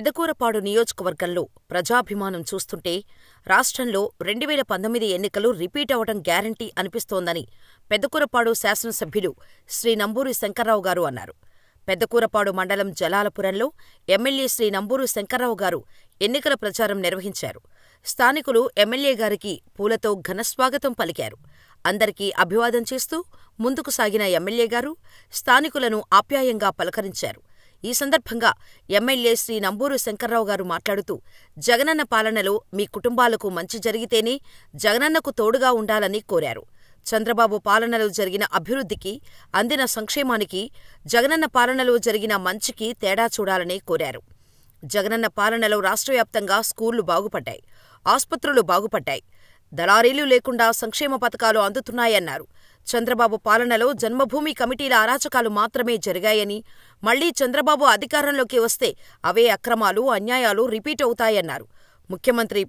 పెదకూరపాడు నియోజకవర్గంలో ప్రజాభిమానం చూస్తుంటే రాష్ట్రంలో 2019 ఎన్నికలు రిపీట్ అవటం గ్యారంటీ అనిపిస్తోందని పెదకూరపాడు శాసనసభ్యులు శ్రీ నంబూరి శంకర్రావు గారు అన్నారు. పెదకూరపాడు మండలం జలాలపురంలో ఎమ్మెల్యే శ్రీ నంబూరి శంకర్రావు గారు ఎన్నికల ప్రచారం నిర్వహించారు. స్థానికులు ఎమ్మెల్యే గారికి పూలతో ఘనస్వాగతం పలికారు. అందరికీ అభివాదం చేస్తూ ముందుకు సాగిన ఎమ్మెల్యే గారు స్థానికులను ఆప్యాయంగా పలకరించారు. ఈ సందర్భంగా ఎమ్మెల్యే శ్రీ నంబూరి శంకర్రావు గారు మాట్లాడుతూ జగనన్న పాలనలో మీ కుటుంబాలకు మంచి జరిగితేనే జగనన్నకు తోడుగా ఉండాలని కోరారు. చంద్రబాబు పాలనలో జరిగిన అభివృద్ధికి, అందిన సంక్షేమానికి, జగనన్న పాలనలో జరిగిన మంచికి తేడా చూడాలని కోరారు. జగనన్న పాలనలో రాష్ట్రవ్యాప్తంగా స్కూళ్లు బాగుపడ్డాయి, ఆస్పత్రులు బాగుపడ్డాయి, దళారీలు లేకుండా సంక్షేమ పథకాలు అందుతున్నాయన్నారు. చంద్రబాబు పాలనలో జన్మభూమి కమిటీల అరాచకాలు మాత్రమే జరిగాయని, మళ్లీ చంద్రబాబు అధికారంలోకి వస్తే అవే అక్రమాలు, అన్యాయాలు రిపీట్ అవుతాయన్నారు. ముఖ్యమంత్రి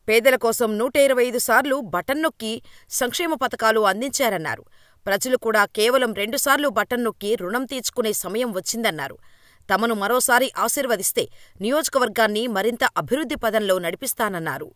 పేదల కోసం 125 సార్లు బటన్ నొక్కి సంక్షేమ పథకాలు అందించారన్నారు. ప్రజలు కూడా కేవలం 2 సార్లు బటన్ నొక్కి రుణం తీర్చుకునే సమయం వచ్చిందన్నారు. తమను మరోసారి ఆశీర్వదిస్తే నియోజకవర్గాన్ని మరింత అభివృద్ధి పదంలో నడిపిస్తానన్నారు.